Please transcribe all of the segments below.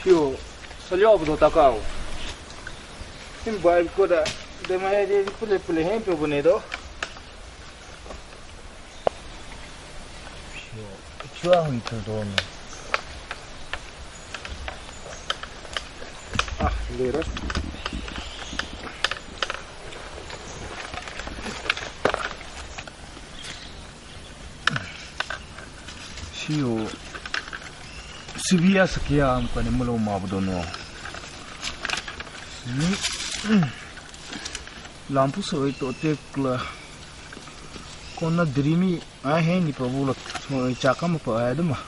Yo, salyo do takao. Tim vibe ko da de mai de pule hem pe bune do. Yo, chua hui to do ne. Ah, lera. Yo, Sibia sekia amkan melo mabudono. Lampu so itu tekla. Kona dreamy ahe ni pabulak so cakam apa ada mah.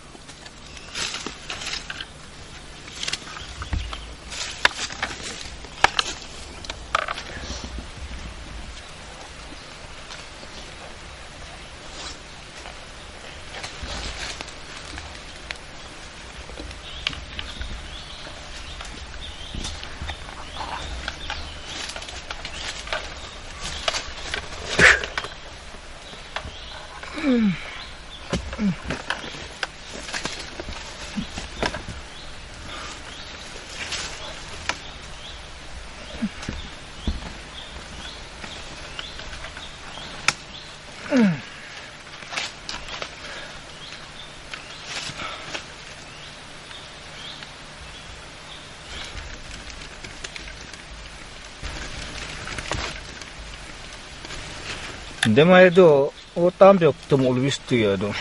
Dema itu otam jok temu ulvis tu ya do.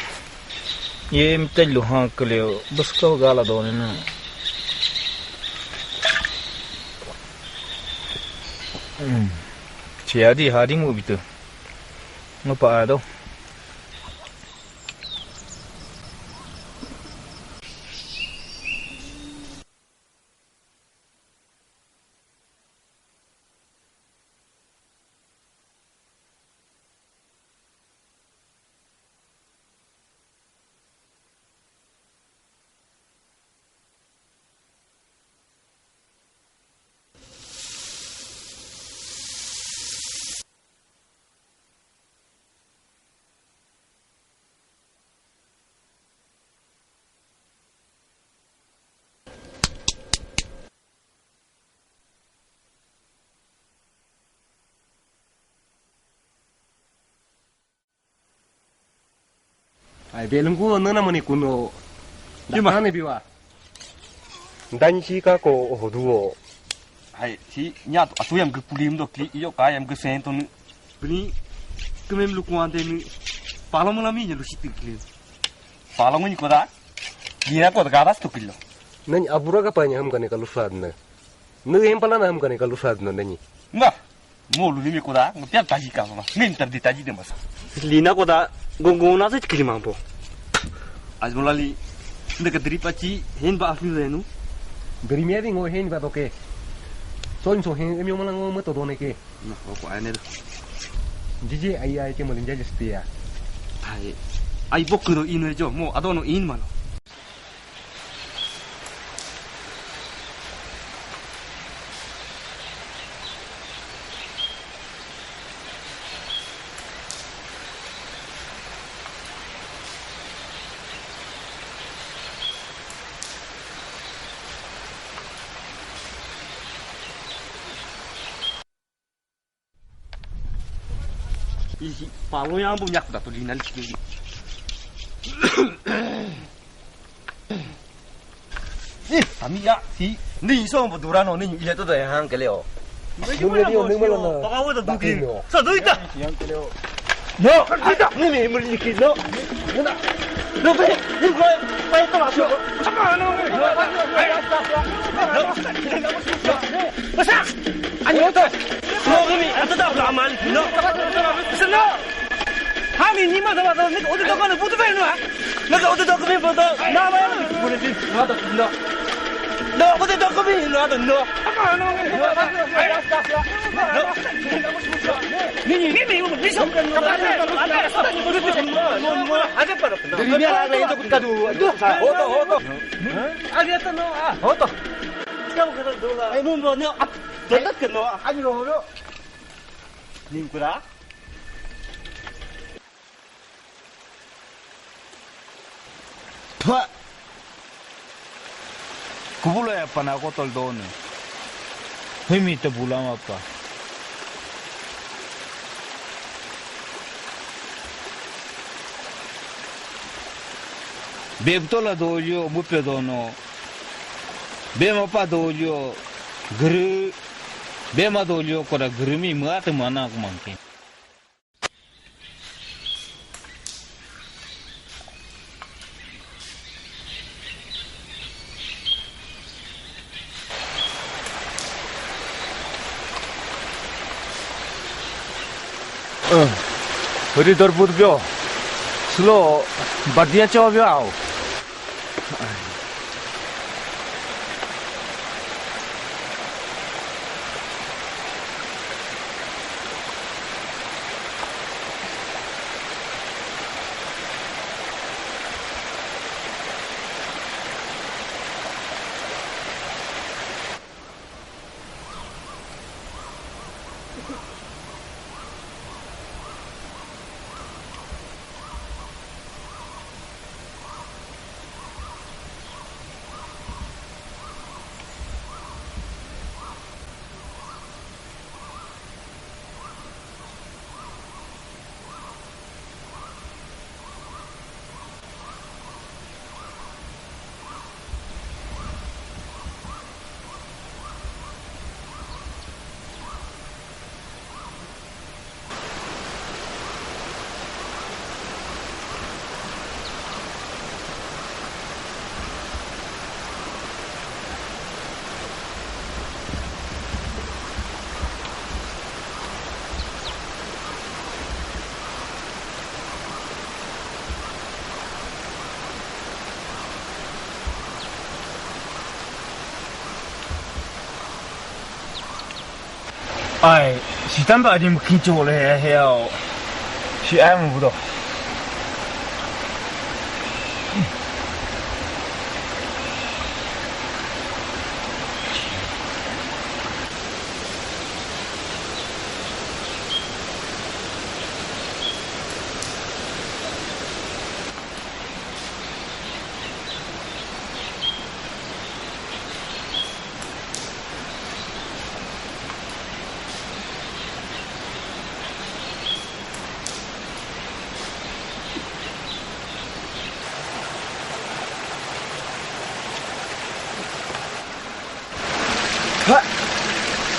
Ye mitel lu hang keleo bus kau gala do ne na. Ciadi hari mu bitu. Ngapa do? Ai belengku nana mani kuno. Gimana biwa? Danci ka ko hoduo. Ai si nyat atu yang ke pulim do ki iyo ka yang ke senton bni kemem lu kuante ni palang mulami nyalu situ ki. Palang ni koda. Gina ko garas tu kilo. Nani abura ka panya ham kane kalu sadna. Nu em pala na ham kane kalu sadna nani. Nga. Mo lu ni koda ngtian taji ka ma. Mintar di taji de mas. Lina koda gongona se kili mampo. Azmolali ndeka dripachi hen ba afi renu. Dari miadi ngo hen ba toke. Soin so hen emyo malang ngo to done ke. Na ko ane do. Jiji ai ke molin jaje stia. Ai boku no inu jo mo ado no in mano. Isi palu yang punya aku tu linal sikit. Kami ya si ni so berduran ni ia tu dah hang keleo. Nung melana. Bawa tu dukin. Satu itu. Yang keleo. No, kita ni mesti sikit no. Mana? No be, ni kau baik tu masuk. Apa no? Besar. Ayo tu. No kami, ada tak amal? No. No. Kami ni mana ada ni? Udah tak kau butuh benda ah? Nak udah tak kami butuh. Nama yang boleh sih. Ada no. No, udah tak kami ada no. Apa no? Ni so. Ada pada. Dari miadi lagi tu kita du. Hoto. Ada tu no ah. Hoto. Kau kata dulu. Ai mumbo no. Dekat ke no? Ani no. Ni kura. Kubula ya pana kotol doni. Hemi te bulam apa? Bebtola dojo bupe dono. Bema pa dojo gru. Bema dojo kora grumi mata mana aku mangkin. Beri terbut bio, slow, badia coba bio. Ai, si tambah ada mungkin cole ya, si ayam budo.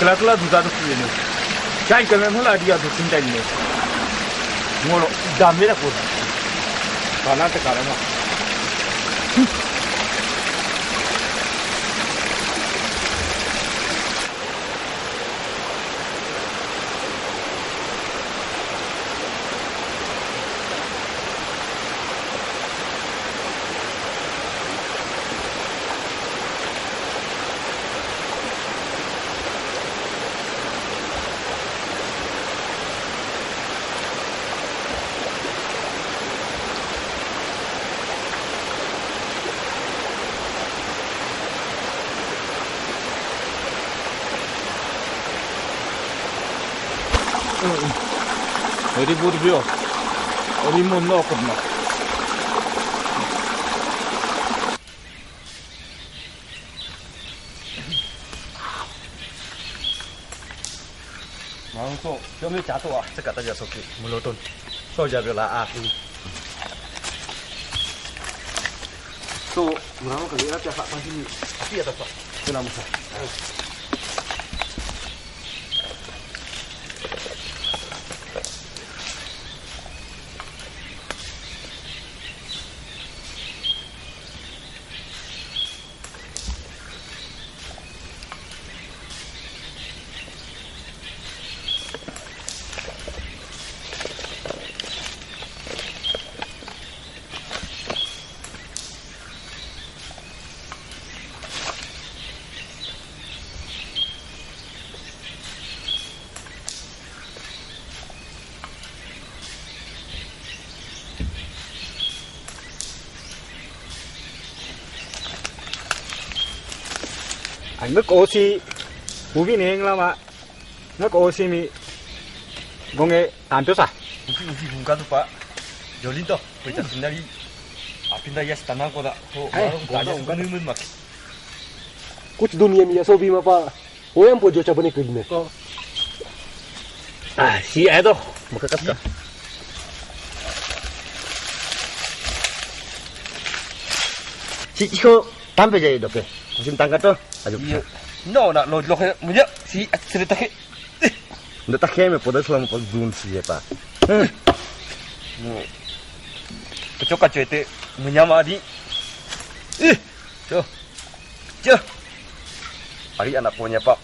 Kelas juga tuh ini. Jangan kalian malah dia tuh cinta ini. Mulu damai aku. Karena sekarang mah. Jadi burbio, ini mau nokot nak. Mangso, kami jatuh ah, cekat aja soki, melotun. So jaga lah ah. So, berapa kali ya Pak pagi ini? Tapi ya Pak, kenapa Pak? Nước oxy, bù vi neng lah mak, nước oxy mi, gonge tampil sah. Uji bukan tuh Pak. Jolin toh, berita sendiri. Apinda ya tanah kau dah. Oh, tanya bukan ilmu mak. कुछ दुनिया में सो भी मपा वो yang pojo coba nih kini si ai to một cái cấp cả si ko tampe jadi dok ya musim tangkat tuh aduh no na lo hay mo ya si cerita ke udah tak keme podo selama pos belum sih ya pak kecoka cuete menyamadi Cuk. Hari anak punya Pak.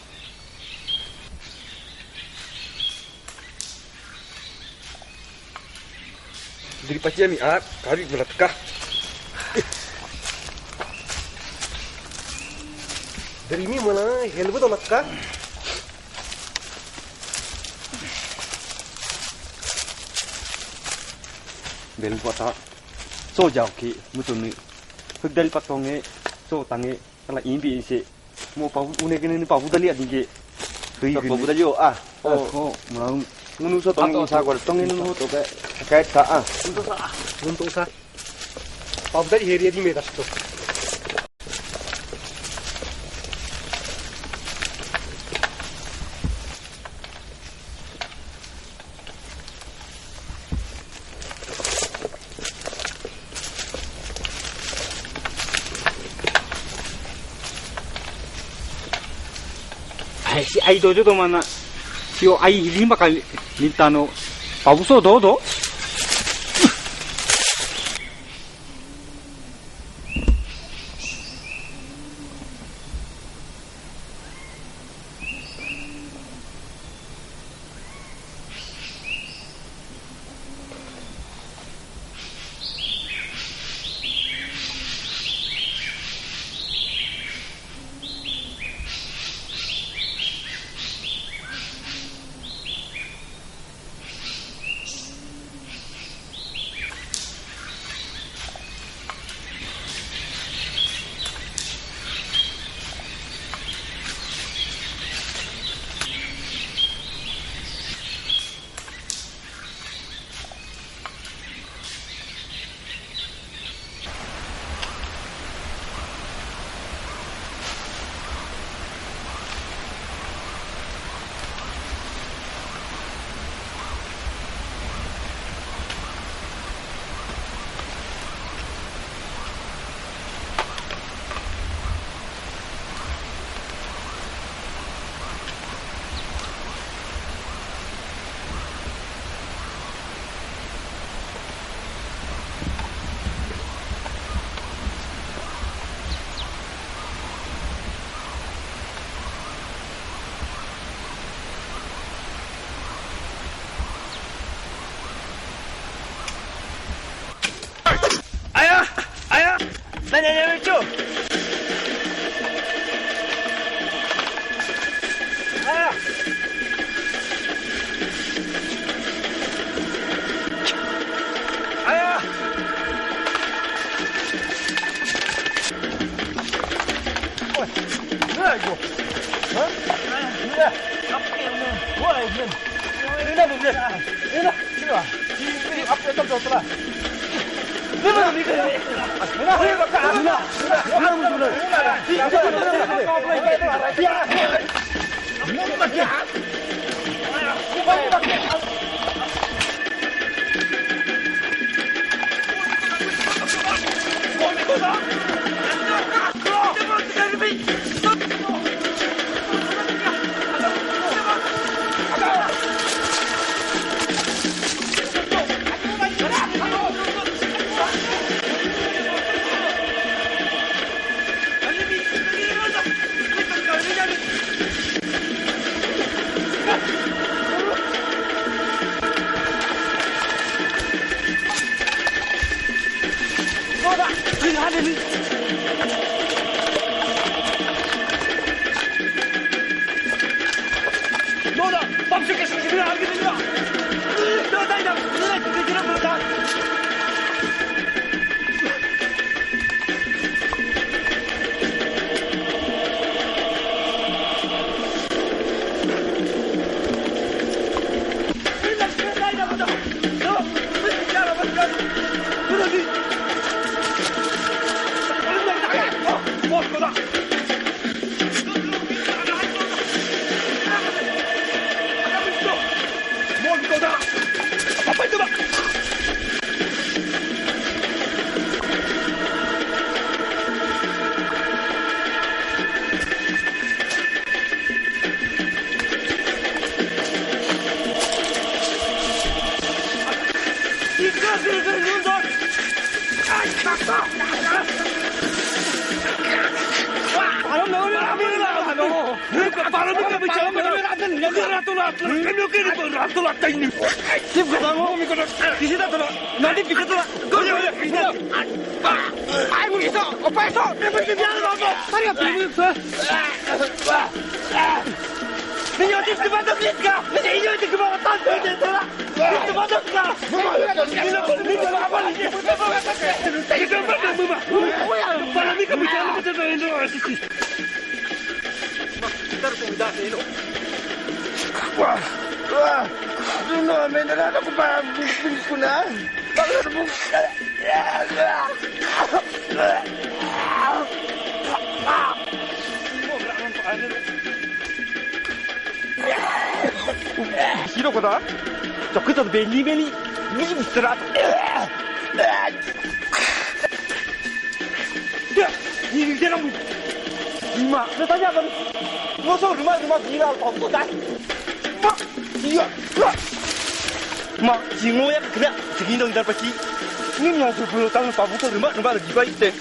Jadi pasti mi kari belatkah. dari ini mana helmet atau nakka Bel kota. So jauh ki mutuni. Hugdal patonge so tange kala imbi se mo pa une kene ni pa budali adike. Tui apa budali oh mau ngunu so tong sa gol tong ngunu to ka ka untuk sa Pak dari area di medas tuh si ai dojo to mana si o ai 5 kali lintano pabuso do Nanya lucu. Ayah. Oi, lagi. Hah? Ya, apa ini? Wah, ini. Ini dah. Ini. Ini apa itu betul? Baru mau ambil lah, baru mau bicara ambil ini. Sip kita mau mikir, di sini tu lah, nanti pikir tu lah. Kau jangan pikir. Ayo kita, apa itu? Dia biar apa? Tadi apa ini? Ni yang di sebelah tu ni kah? Ni yang di sebelah tu ni tu lah. Di sebelah tu kah? Ni apa ni? Kita berapa mama? Para ni kami jangan kita tu ini orang sisi. Kita tu dah ini. Wah, wah. Dunia mana ada kubah kuna? Bagus tu. Sino ko da? 저 그저 멜리 미스라. 야, 이 이제는 마, 나 다냐 건. 뭐서 루마 비라 더 다. 마, 이거. 마, 징호야 그래. 지긴동 달 빠지. 님야 저 불로 땅을 빠부터 루마 비바 있대.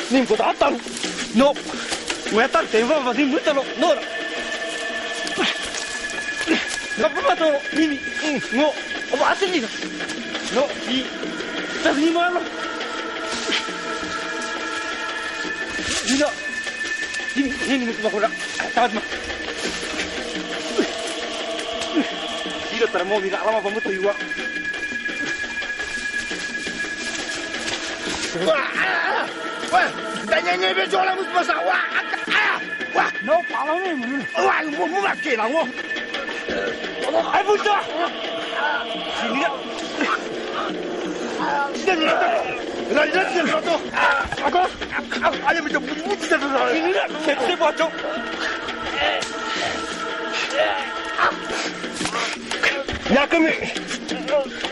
님 거 다 땅. 너. 왜 땅 대바 바지 못 따로. 너. Apa tu ini? Ngo, apa asal ni? No, di sini mana? Tidak. Ini mesti aku nak. Tahu tak? Tidak termau tidak lama kamu tu juga. Wah, tanya ni jualan mesti pasal. Wah, no, kalau ni. Wah, mau makan lah, mau. Ay, puta! Sini na! Sini na! Ralat na ito! Ako! Ayaw mo ito! Buti na ito! Sini na! Sini po ito! Yakami!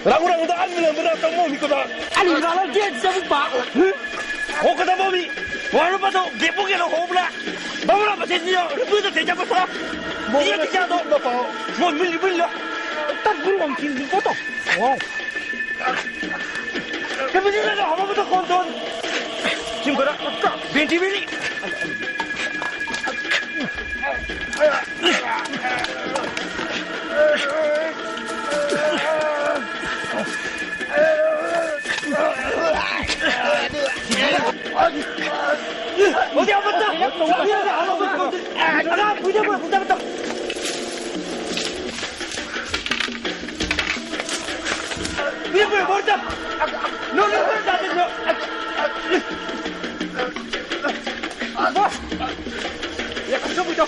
Rang-rang daan mo na maratang mo! Miko na! Ano na lang diyan sa mukha? O ka na mo, Mi! Wala pa ito! Gepo ka na hobla! Bawala pa sa inyo! Buta sa inyo pa sa! Dia tidak tahu apa. Mau beli lah. Tak beruang kini kau tahu. Wow. Kemudian ada apa betul konton? Cimbara, binti beli. Oh dia betul. Dia ada apa betul? Ada punya betul. Dia boleh bodoh. No, tak. Bos. Ya kau cuba itu.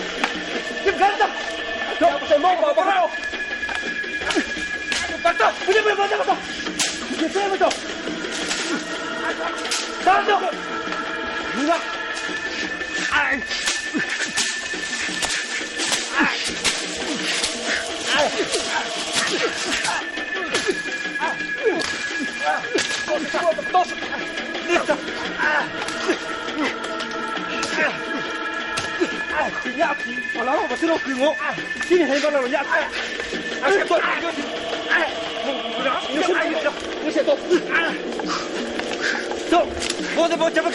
Dia ganda. Jom saya mau bawa kau. Betul. Dia boleh bodoh. Dia saya betul. Tahu. Enggak. Ya, kalau apa sih lo kengok? Sini saya kalau ya. Asyik tu. Asyik tu. Tu, boleh bawa cepat.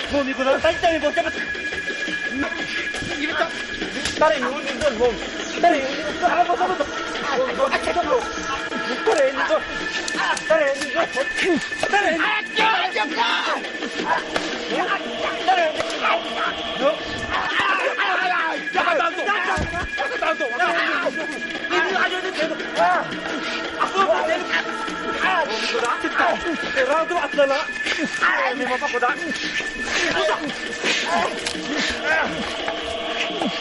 Mau ni kau tanya bawa cepat. Ini tak. Tarik ni tu, mau. Tarik ni tu apa tu? Asyik tu. Tarik ni tu. Tarik ni tu. Tarik. Asyik. Tarik. No. Jangan bantu. Jangan bantu. Ini ada di sini. Aku boleh. Sudah kita. Terang tu asal. Ini apa sudah?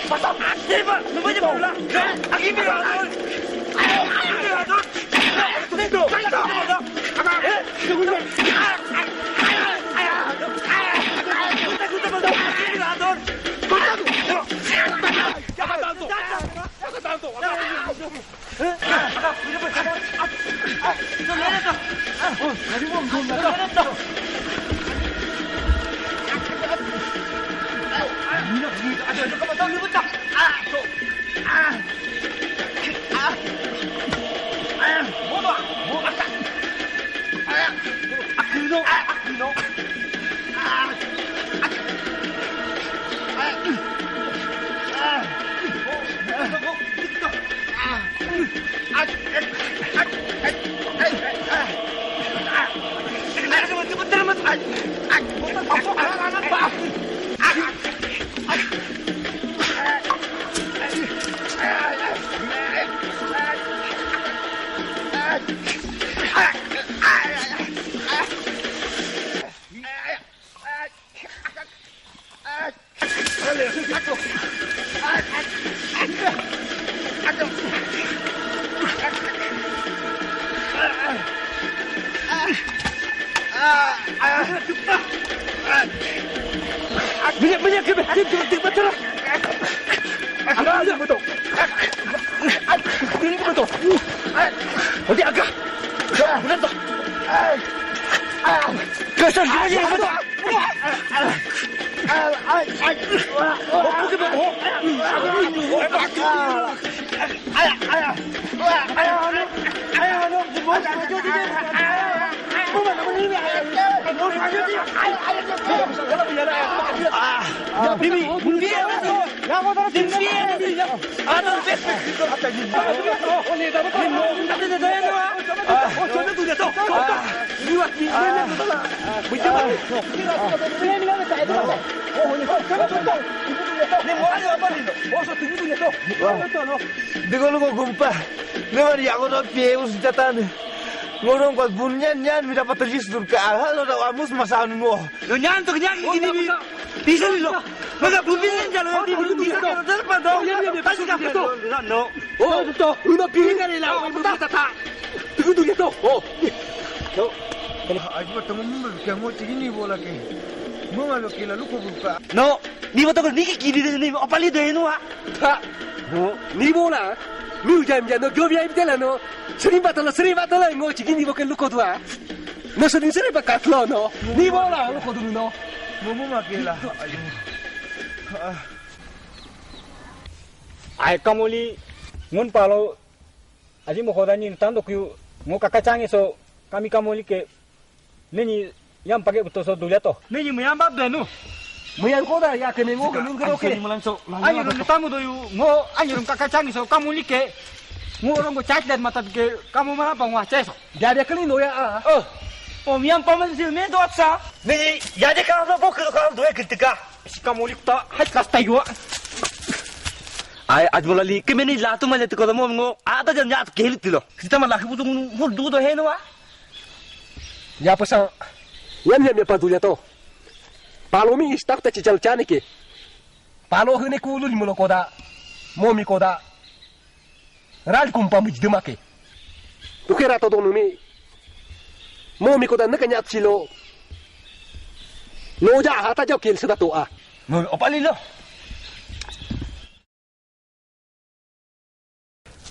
Pasal mati pak, namanya bola. Lagi biar. Itu. Jangan Banyak betul. Agak betul. Ini betul. Nanti agak. Betul. Kesan dia betul. Dengan lu gumpa, dengan yang orang pius jatan, ngorong kuat bunyan dapat terjisur ke arah lo dah amus masa anu. Nyan ini bisa lo. Maka bukan jalan di bisa terdepan dong. Pasti kan betul. No. Oh betul. Udah pilih kan lah. Betul. Tunggu gitu. Oh. No. Aji bertemu kamu begini bola ke. Mau malu kila lu kau buka. No. Ni betul ni kiri ni apa li deh no. Ha. No. Ni bola. Lu jam no jom ya betul no. Sering batal ngo begini bukan lu kau tua. No sering bakat lo no. Ni bola lu kau dulu no. Mau makila. Ai kamuli ngun palo aji mo kodani tando kyu mo kakachangi so kami kamuli ke neni yang pakai betul so dulu to neni meyambab denu Mayan ko da ya kene ngo kenun kero ke. ayo rum tamu do yu ngo ayo rum kakachangi so kamuli ke ngo orang go chat dan mata ke kamu mana bang wah ceso Jadi kali no ya ah. Oh mian paman sih me do apsa. Ni ya de kan do bok do kan do ketika. Si kamuli ta hai kas tayo. Ai ajmolali kemeni latu male to ko mo ngo ada jan ya kelit lo. Kita malah ke butung hul du do he no wa. Ya pasang. Yan ya me padulia to. Palo mi istak ta chichal chane ke. Palo hene kulu limulo ko da. Momi ko da. Ral kumpa mujdima ke. Tukera to donu mi. Momi ko da nakanya silo. No ja hata jaw kel sida to a. No opali lo.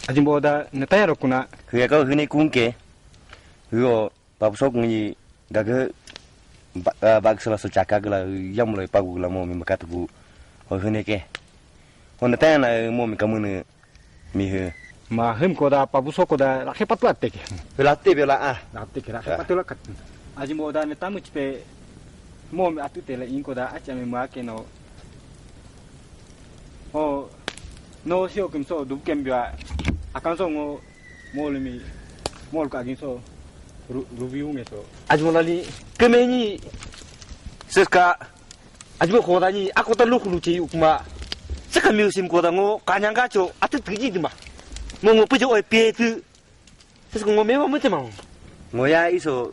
ajimboda netayaro kuna 그게 그 흔히 군게 그거 밥속 니 가그 박스라서 작가글라 ям로 빠구글라 몸이 막아두고 흔히게 오늘 때나 몸이 가면은 미흐 ma him koda pabuso koda rakhe patlat teke 별라때 별라 아 natte kira patula kat ajimboda netamu chipe mom atutela in koda achame ma ke no o no sio kimso dubkembya akanso ngo molmi mol ka ginso review ngeso Ajmolali kemeni seska ajmo kodani aku terlu luci ukma seka musim kodango kanyanga cho atu tiji dima ngo pujo oi pietu seska ngo mema mutemang ngoya iso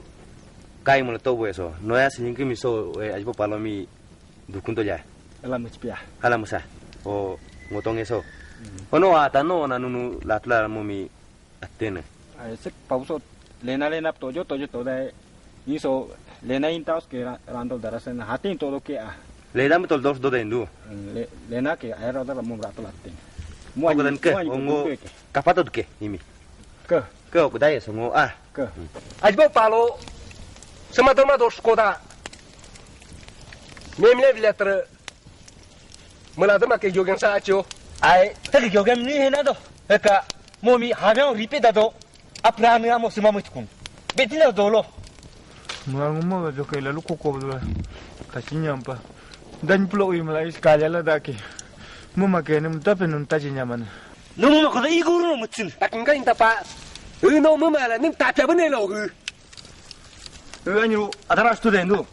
kai mo to boeso noya sin kimi so ajbo palomi dukunto ya ala mchpia hala musa o ngotongeso ono ata no nanunu latla momi atene ai sek pauso lena tojo to dai iso lena intaus ke randol darasen hatin todo ke a leda metol dos do dendu lena ke aero dar mom rato latin mo godan ke ongo kapato ke imi ke ke okudai so ngo Ke. Ajbo palo semador skoda. Memle biletre melada make jogen sa acho. ai tadi gyogem ni hena do eka momi hameon ripe da do aprami amo sumamo tukun betina dolo Mga jo kay lalu koko berdua. Kasih nyampa. Dan pulau ini mulai sekali lah daki. Mau makan ini tapi nunta nyaman. 너무 거다 이거로 못친 Takinga inta pa. No mama nim tapya bane lo. 아니로 아다라 스튜덴도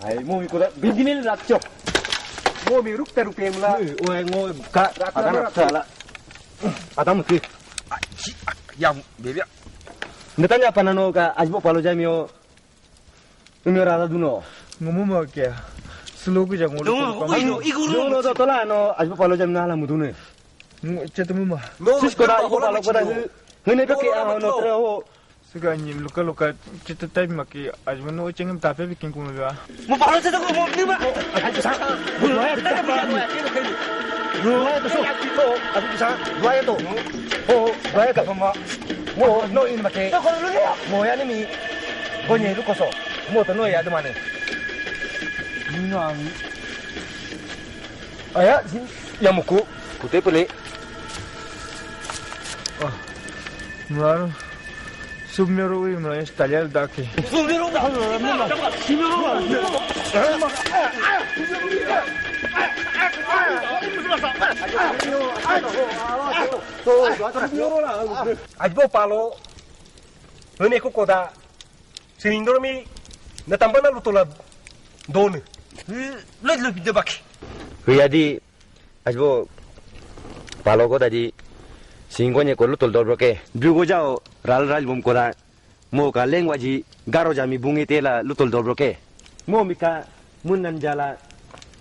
Ai momi ko da bindinil ratcho. Momi rukta rupemla. Oe ngo ka adana sala. Adam ki. Yang bebya. Netanya apa nano ka ajbo palo jamio. Umio rada duno. Ngomong makan. Slow ke jangan. 너무 이거로 No tola no ajbo palo jam na la mudune. Cetum mah. Sisko da ajbo palo ko da. Ngene to ke a no treo. Sekarang ni luka cerita time maki ajman no cengem tapi bikin kuno juga. 뭐 바로 제대로 뭐 니마 Aji sa. Buaya ta ba. Buaya to so. Aji sa. Buaya to. Oh, buaya ka ma. Mo no in make. 너 걸로 해 Mo ya ni mi. Gonye lu koso. Mo to no ya de mane. Nang. Aya sin yamuku. Kute pele. Mulai submeru ini mulai stalil daki. 수비로 가 Ajbo palo. Hene ko koda. Silindro mi natambana lutola don. 렛츠 비데 바키 Jadi ajbo palo ko tadi singgonya ko lutul dor broke. Dugo jao ral bum ko da mo ka lengwa ji garo jami bungi tela lutul dor broke. Mo mika munnan jala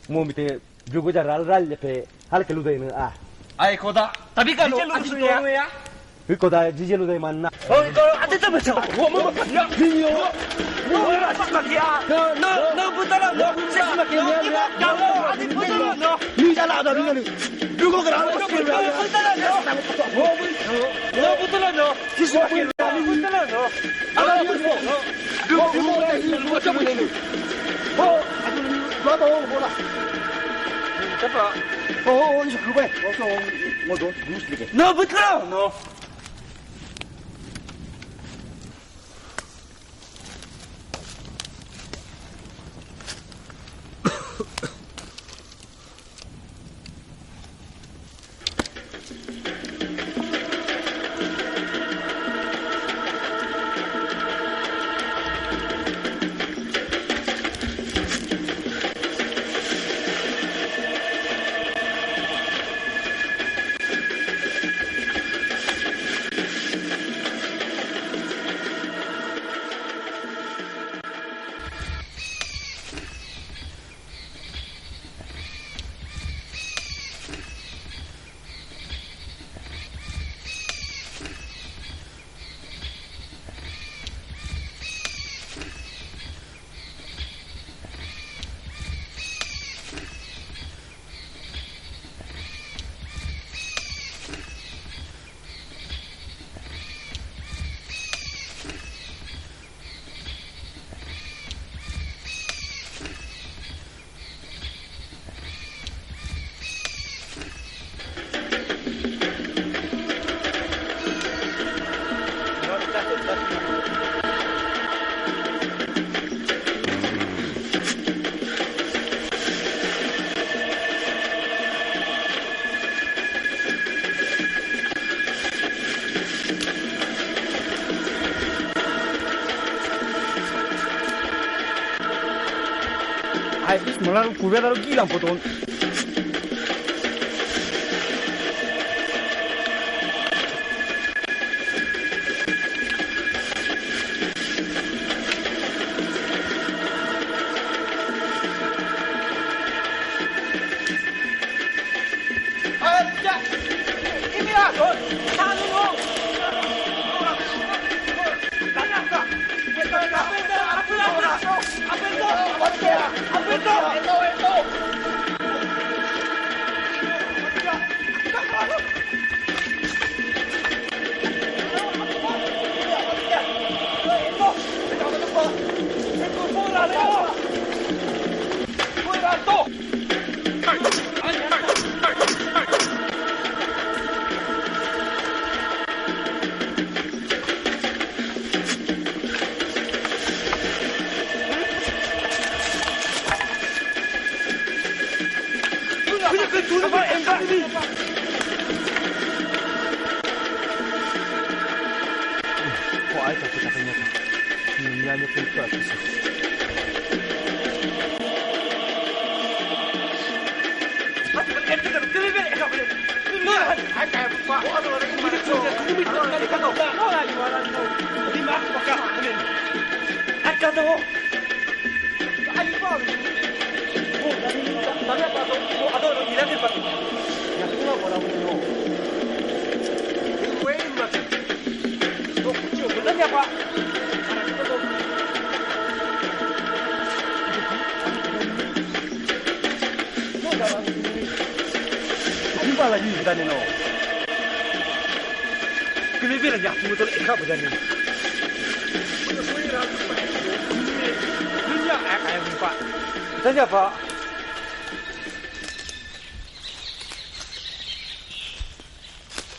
mo mite dugo ja ral lepe hal ke ludai na 아이 거다 다비가 너 아직 너야 ko da jije ludai manna. 이거 안 됐다 맞죠 뭐 야, 비뇨 뭐야 싹막이야 너 붙어라 너 싹막이야 너 아직 붙어라 너 Ni jala da ni. 누구 그러는 거 붙어라 너 붙어라 너 싹막이야 붙어라 너 Ala ni. Mo cha mo ni. Oh, lo to mo la. Oh, 이거 그거야. 어서 뭐도 무시게. 너 붙어라 너 Ai bis mulan kuwe da gilang poton.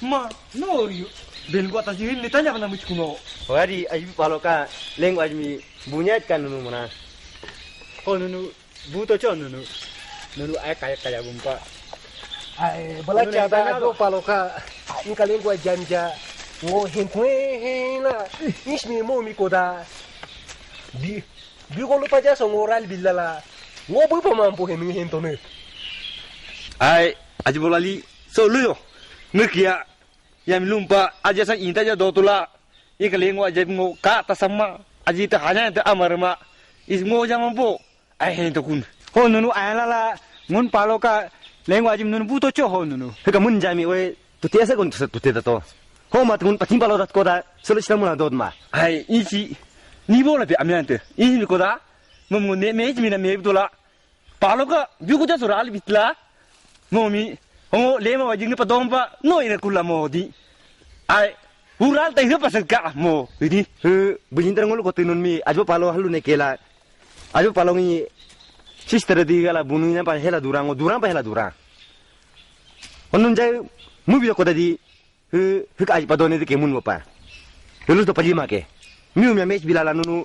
Ma, no rio. Ben gua tadi ini tanya apa nama kuno. Wadi aji palo ka leng aji mi bunyat kan nunu mana. Oh nunu buto cho nunu. Nunu ay kaya bumpa. Ai belajar ada do paloka ni kalian gua janja ngo hen na ismi mo mi koda bi ko lupa jasa ngoral bilala ngo bu pamampu hen to ne Ai aji bolali so luyo. Ngekia yang lumpa aja sang inta aja dotula. Ikaling aja ngo ka ta sama aji ta hanya ta amarma. Is ngo jangan po. Ai hen to kun. Oh nunu ay lala ngun palo ka lengwa ajim nunu buto cho ho nunu. Heka mun jami we tutiasa kon tuteta to. Ho mat kun patim palo dat koda solo sila muna dod ma. Ai isi ni bola pe amiante. Isi mi koda mo ne me mi na me bitola. Palo ka biu ko ja soral bitla. Momi Hongo lema wajing ni padompa no ina kula mo di. Ai hural tai he pasal ka mo ini. Bujintar ngolu ko tinun mi ajo palo halu ne kela. Ajo palo ngi sister di gala bununya pa hela durang pa hela durang. Onun jai mu bi ko tadi he ka aji padone di kemun mo pa. Lulus to paji make. Mi mi mes bilala nunu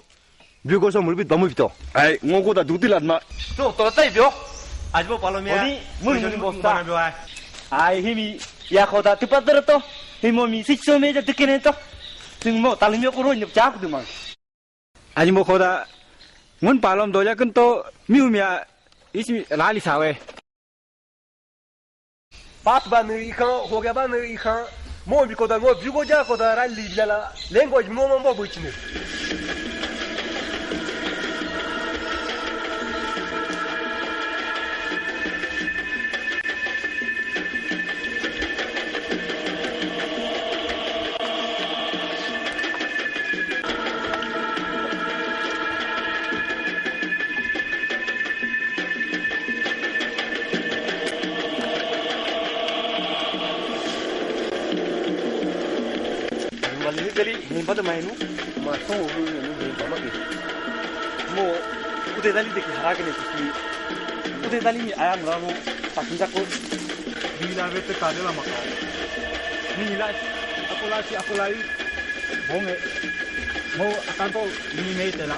bi ko so mulbit bamu bito. Ai ngogo da dutilat ma. To tai bio. Ajo palo mi. Odi mun bosta. Ai himi ya kota tepat to. Himo mi sitso meja tekene to. Sing mo talimyo ko ro nyep chak du mang. Aji mo koda ngun palom doja kento miumia isi lali sawe. pat ba ne ikan ho ga ba ne ikan mo bi koda ngo bi ko ja koda ral li bilala language mo mo bo chine Kali ni pada mainu maso ru ni ba ma ke mo udah tadi dek harga ni sih udah tadi ni ayam ramu pakai jago Bila bete kadela maka. Ni la aku lagi bonge. Mo akan to ni mete la.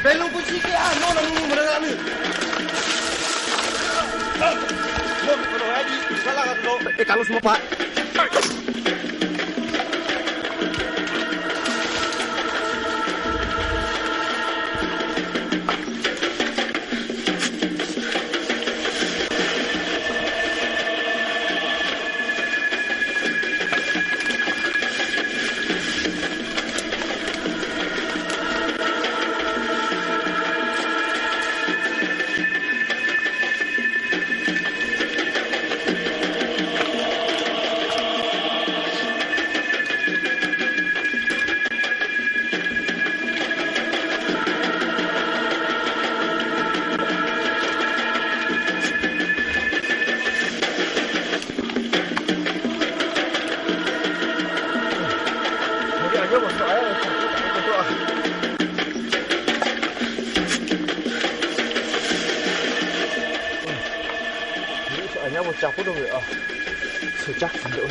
Belum kunci ke ano nang mana ni. Mo kalau haji salah kan lo. Kalau semua pak. capek dong ya. Sejak ambil.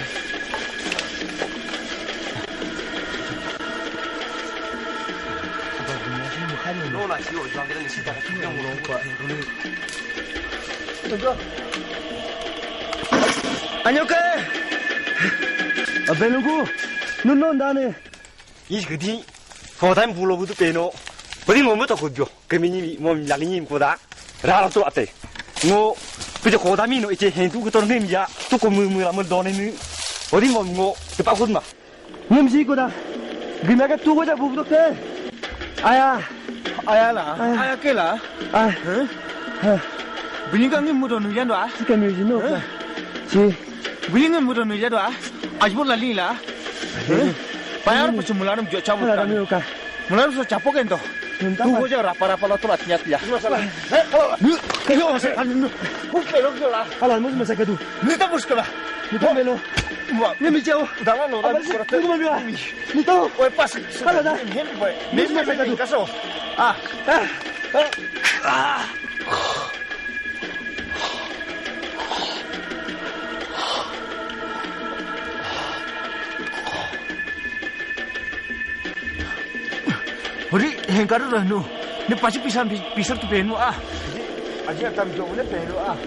Nona sih, oh jangan kita nih sih, tapi yang belum kuat. 안녕하세요. 아벨루고 눈 다네. 이 그디 거담 불러부도 빼노. 어디 뭐부터 그죠? 그미니 뭐 날리니 거다. 라라도 왔대. 뭐 그저 거담이 이제 hentu 그던 놈이야. 또 고무무라면 너네는 어디 뭐 대박 마. 놈시 거다. 그나가 두고자 부부도 돼. 아야. Ayala, ayah kela. 아. Bunyikan ni muda nujan doa. Sekarang ni no. Si Bunyikan muda nujan doa. Ajbol lali lah. Bayar macam mularam jual cabut. Mularam so capok kan tu. Tu je rapa lo tu latnya dia. Masalah. Kau masih kan ni. Bukan lo lah. Alah, mesti masa kadu. Ni tak bos kela. Ni tahu melo. Ni mijau. Dah lah lo. Tunggu mana? Ni tahu. Oi pas. Alah dah. Ni masa kadu. Kasih. Ah. Ori hengkar dah nu. Ni pasti pisar tu penu ah. Aji akan jauh ni penu ah.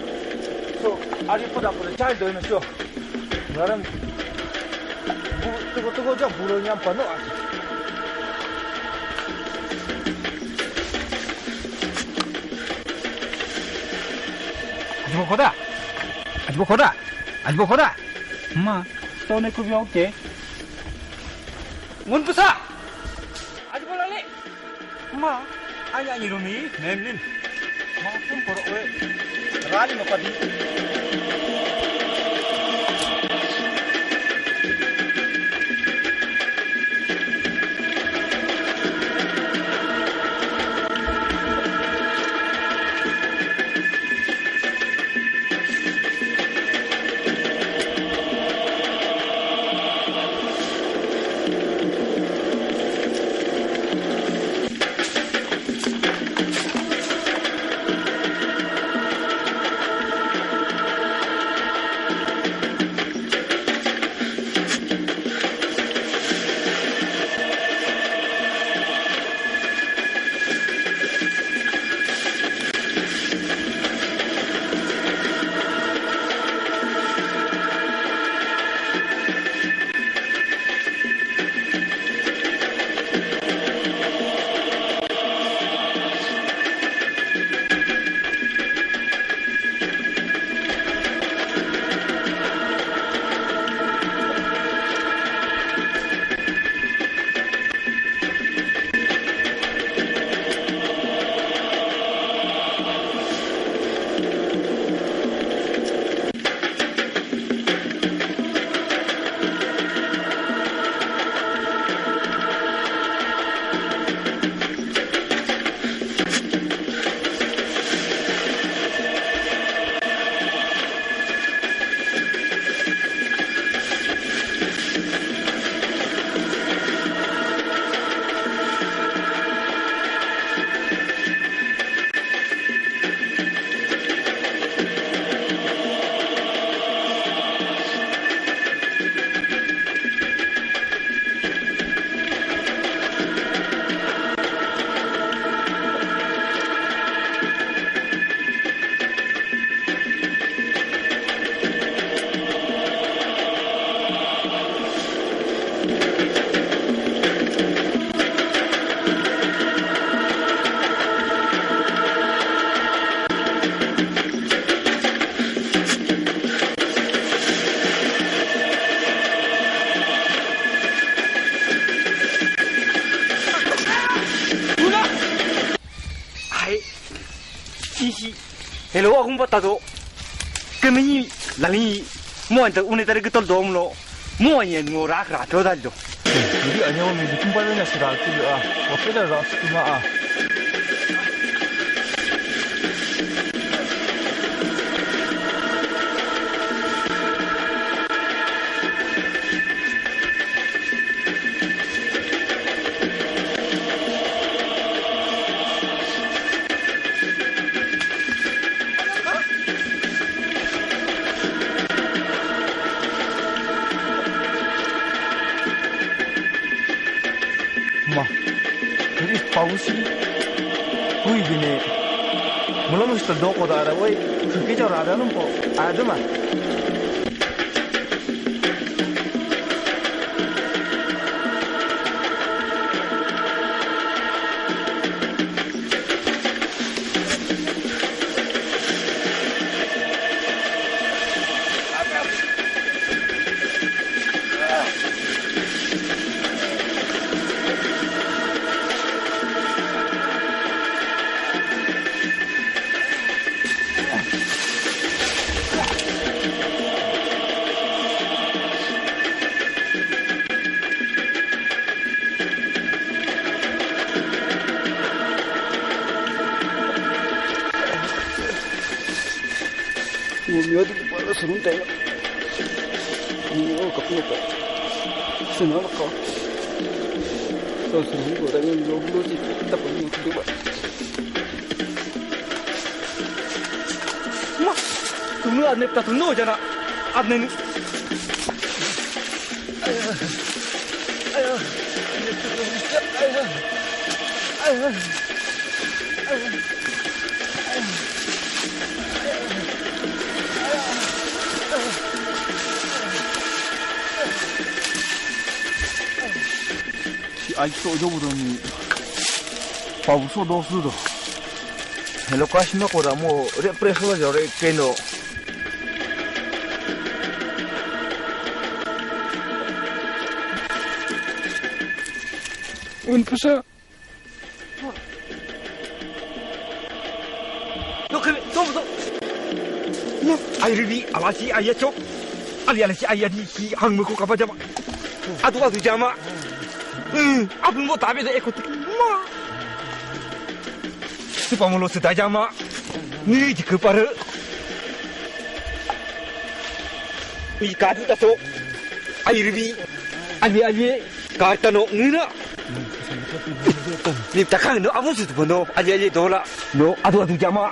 So, ari pun apa cai tu ni so. Ngaran. Tu je bulu yang penuh ah. Aji koda. Ma, tao này cũng ok. Mun besar. Aji bola ni. Ma, ayah ni rumi, nemlin. Ma pun korok we. Rali mo padi. Hello, aku mau tahu. Kemini lali mau anda unit dari kita dom lo. Mau yang mau rak tu dah tu. Jadi hanya orang ni kumpul ni sudah tu ah. Okey dah ras tu mah ah. pausi. Ui gini. Mulai mesti doko dah ada, woi. Kejar ada nampo. Ada mah. Mio di pala sunun tayo. Mio kapno pa. Sunun ko. So sunun ko tayo lo si tapos yung diba. Ma, tumu adne ta tuno jana. Adne ni. 아직도 어저보더니 바우소 도수도 헬로카시마 거다 뭐 레프레소가 저래 깨노 Unpasa. 너 그래 너부터 너 아이르비 아마시 아이야초 아리 알시 아이야디 항무코 가바자마 아두가 두자마 아픈 뭐 답에서 에코트 마 스파몰로 스다자마 니지 그파르 이 가지다소 아이르비 아리 가타노 니나 니 takang no abu situ bono aje dola no adu jama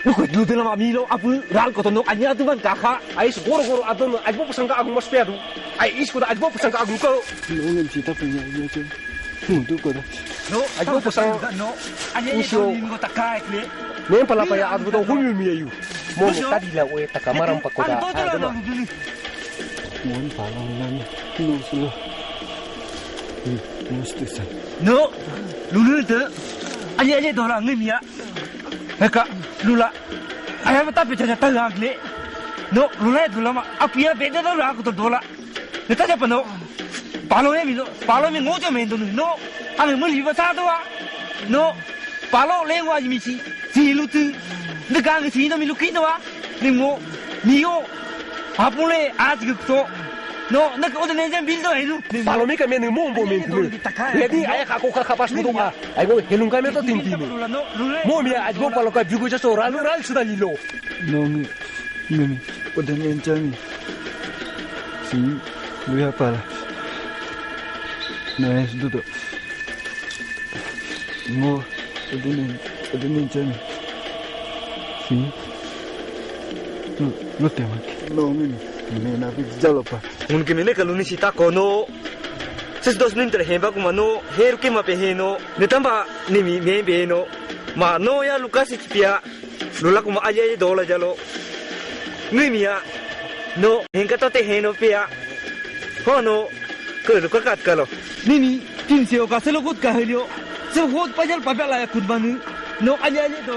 no ko du dela mami no abu ral ko no anya tu ban kakak Ai goro adon ai bo pasang ka agung mas pedu. Ai is ko da ai bo pasang ka agung ko. Nungin kita punya ya tu. Mudu ko da. no Ai bo pasang no aje ni ko takai kle nem pala pa ya adu do humi mi ayu. Mo tadi la we takamaram pa ko da. Mohon palang nani. No sulu. Mesti san. no lulu tu aje dola ngimi ya heka lula ayam tapi jaja tangak kle no lula ma apia beda dola aku dola neta siapa no palo mi ngojo mendo no ame muli basa doa no palo lengua jimisi si lutu negang si no miluki doa nimo mio apule ajik to no nak udah nengen bil doa itu Palomi ka men mo bo men. Ledi ai ka ko ka pas budo ka. Ai bo helung ka me to tinti. Mo mi ai bo palo ka bigo ja so ral sudah lilo. Nungin. Nungin. Udah nenjani. Si. Luya pala. Nah, sudah. Mo. Udah nenjani. Si. Lu teman. Nungin. Ini nabi jalo pa. उनके मैंने कल उन्हें सीता कोनो सिर्फ 10 मिनट रहे बाकु मनो हेर के मापे है नो नितंबा निमी में बे नो मानो या लुका से चिपिया लुला को आजे ये दोला जलो निमिया नो हेंका तो ते है नो पिया हो नो कर लुका काट कलो निमी तीन से ओका से लोग का है लियो सब होत पजल पपला या खुद बानु नो आजे दो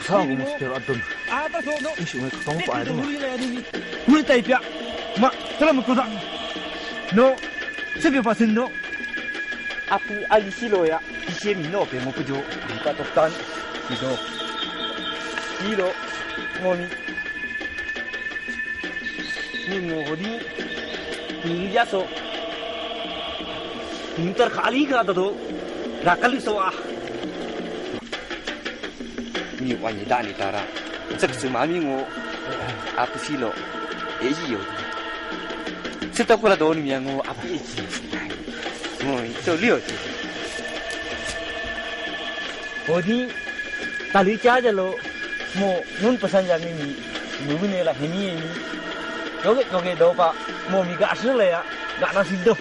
사고 mesti adon आता सो नो isu mai ketemu pa ada 물 타입이야 마 사람 거다 너 sebab apa sih no aku ali siloya isie mino pe mo kujo buka tokan silo ngoni ni ngodi ni jaso inter kali ka to rakali so ah ni wani dani tara cek semami ngo aku silo eji yo Sita pula doon niya ngo api eji. Ngo ito liyo. Odi tali chaja lo mo nun pasan yang ini nubune la hemi ini. Yoge do pa mo mi ga asle ya ga na sido.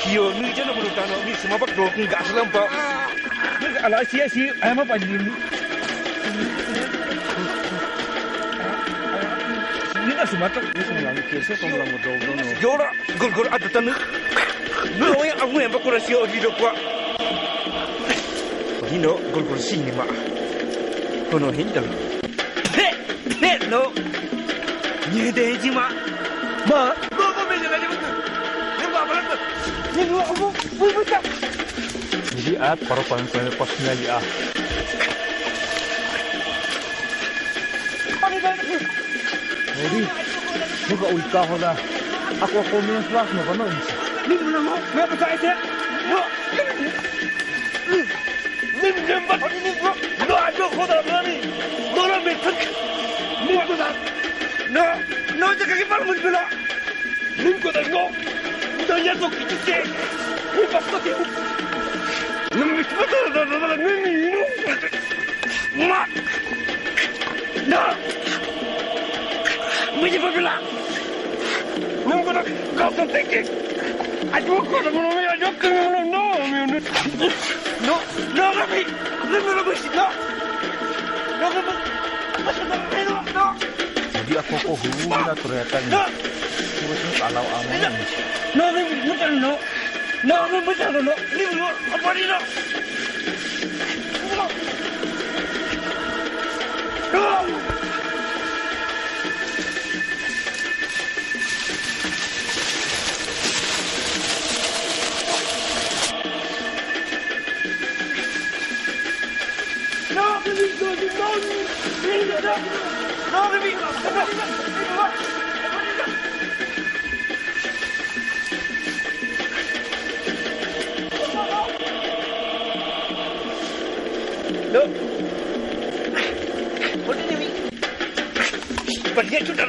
Kio ni je na bulu tano ni semua bak do enggak selampa. Ni ala sia ayam apa ni? Ni dah semua tak ni semua lagi kesel kau malam do do no. Jora gol ada tanu. Lu yang aku yang bakul sio di do kwa. Hino gol sini mak. Kono hindal. He no. Ni deh ji mak. Ma, kau beli lagi betul. Ni apa lagi? Ni apa? Bukan. Jadi at para pemain pasnya ya. Jadi, muka ulka hoda. Aku komen kelas no kono. Ni mana mau? Mau percaya dia? No. Ni jembat ni bro. No ada khoda berani. Dora betul. Ni khoda. No jaga kipar mun bila. Ni khoda no. Udah tu kita cek. Ni pasti tu. Ni betul dah ni. Ma. No. Mesti berbela. Nunggu nak kau sentik. Aduh, kau dah mulai ajak ke mana? No, kami. No. Jadi aku hubungan ternyata ni. Terus kalau aman. No, bukan no. Ni no. Apa ni no? No. Pergi sudah.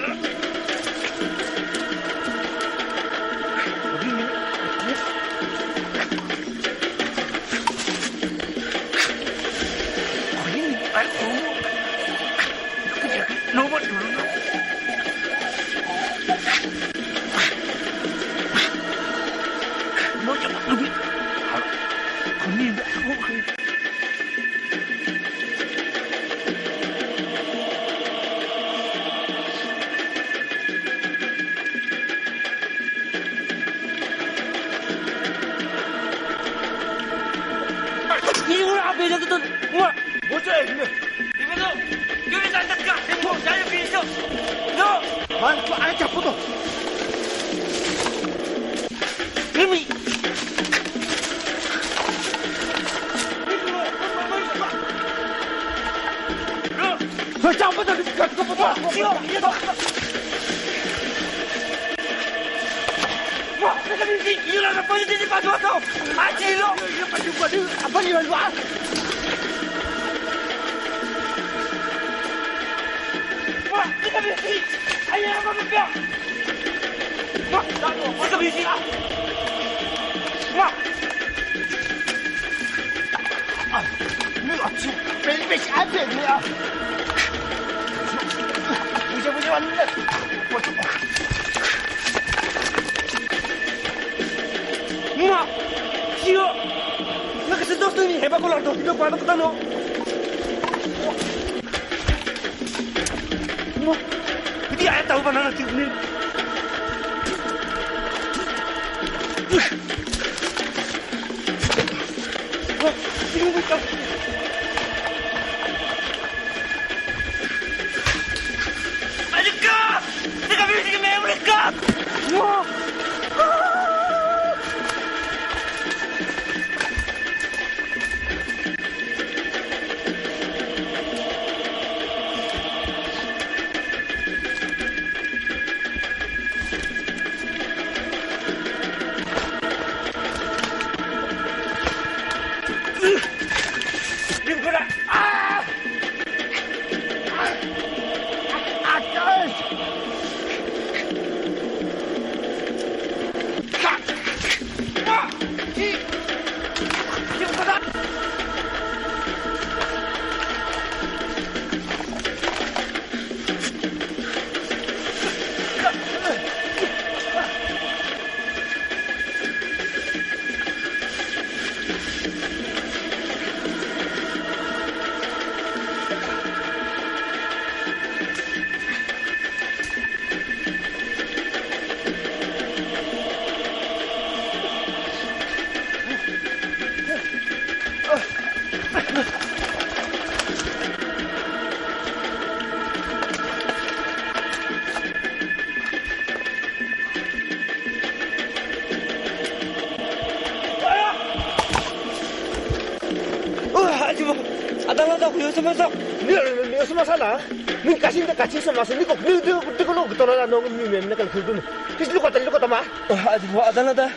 달라다 그여서면서 니 어서 살아. 니 가신데 같이 있어 마서 니 그거 그거라 너 미면 내가 그거는. 그래서 누가 마. 아주 뭐 달라다.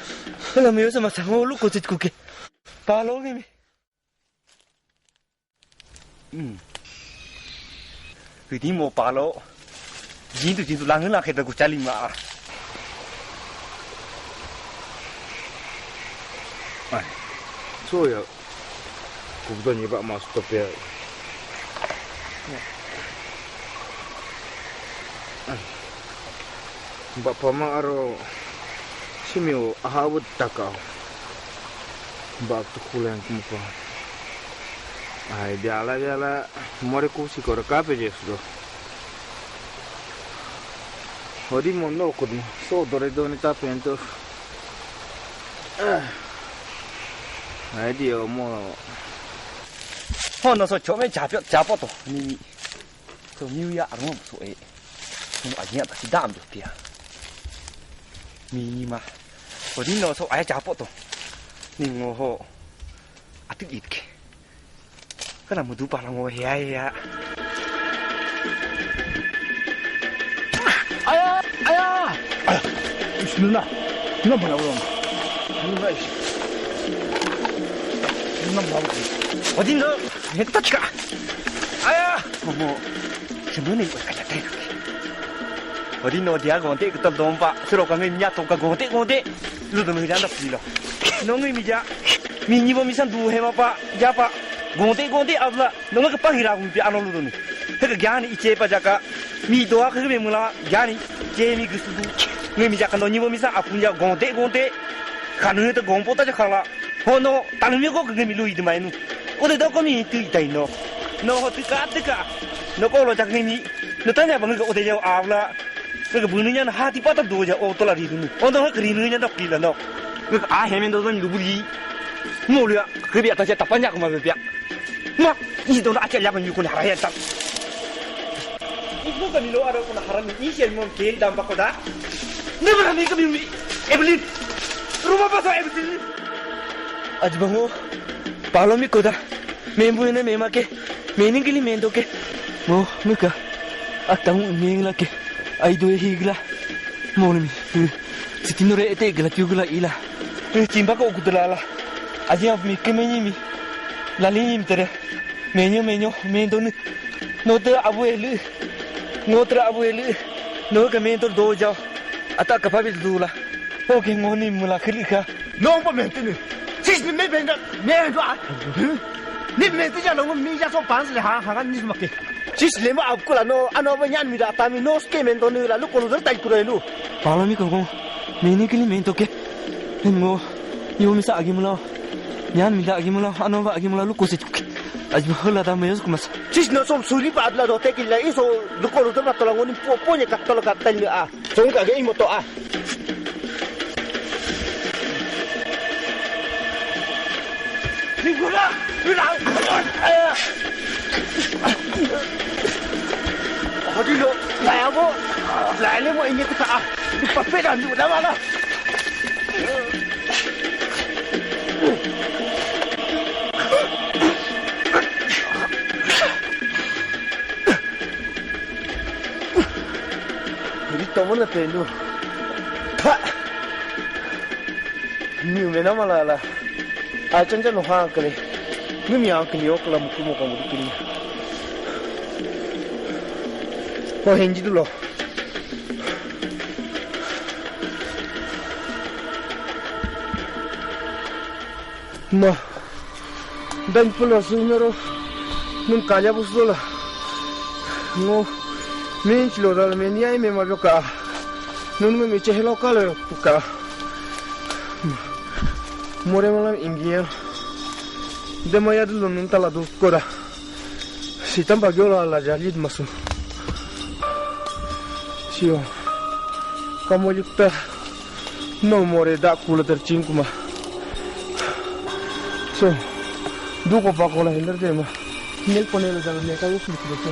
그럼 여기서 막 상호 놓고 짓고게. 발롱님이. 그디 뭐 발로. 진도 랑을 해도 잘리마. 소야. 그거는 이봐 마스터 배. Bapak mah aro simio ahawut takau. Baktu kulen kumpa. Ai biala more kusi kor kape jesu. Hodi mondo kudmo so dore doni tapento. Ai dio mo 혼어서 처음에 잡아도 니 저 미우야 안 오면 소에 아니야 다시 다음 좋디야 미니마 어디 넣어서 아예 잡아도 닝어호 아득 이렇게 그럼 모두 바라고 해야 아야 누나 뭐라고 누나 누나 뭐라고 어디 너 했다 치가 아야 뭐 기분이 가야돼 어디 너 디아 건데 그 덤덤 봐 서로 가면 냐 똑가 건데 너도 뭐 이란다 불러 너는 미자 미니보 미산 두 해봐 봐 야봐 건데 아블라 너가 그 빵이라고 비 안올로니 그 갸니 이제 빠자가 미도아 그게 뭐라 갸니 제미 그 수도 너 미자 간 너니보 미산 아픈자 건데 가능해도 공보다 작하라 호노 다른 거 그게 밀루이드 마이누 어디 더 거미 뜨이다이 너 뜨까 너 거로 작님이 너 따냐 방금 어디 저 아블라 그 부느냐 하디 빠다 도자 오돌라리드니 어너 그리느냐 더 길라 너그 해면도 누구리 뭐야 그비야 다시 답하냐 그 말이야 막 이도는 아까 야만 유군 하라 했다 이거가 밀로 알아보나 하라니 이실몬 겐 담바코다 너가 미가 미미 에블린 rumah pasal Evelyn. Aja bangu, palom mi koda, membu ini memang ke, mening kili mendo ke, mo muka, atang meng lagi, aido higla, mo ni, sitinore ete gla tiugla ila, cimba ko kudala, aja mi kemeni mi, lali mi tere, menyo mendo ni, notra abu elu, no ke mendo do jauh, atak kapabil dula. 오케이 뭐니 몰라 그러니까 너무 멘트는 지금 내 벤가 내 좋아 네 멘트자 너무 미자서 반스를 하간 니 막게 지금 내뭐 앞고라 너 안어버 냔미다 타미 노 스케멘 돈이라 루코노들 타이쿠레루 발음이 그거 메니클리 멘토케 뭐 요미사 아기물라 냔미다 아기물라 안어버 아기물라 루코세 아주 흘라다 메스 그마스 지금 너좀 수리 받라 너 테킬라 이소 루코노들 맞더라고니 뽀뽀니 갖더라 갖다니 아 정가게 이모또 아 Ninguna, 어디 너 나야고 나를 뭐 이게 다 papel 안 주고 나와라. 우리 떠먹는 배로. 니 왜나 말라. 아 전전 화 그래. 누미야 그래 요클라 먹고 그래. henjidulo. Ma dan pulo sumero nun kaya busdola. No minchlo dal meniai me majoka. Nun me meche helo kalo puka. More malam ingien. Demaya dulu nun taladu koda. Sitam bagiola ala jalid masu. Sio, kamu juga no more dak kula tercingku mah. So, duko pakola hilir deh mah. Nil ponel jalan mereka usut gitu.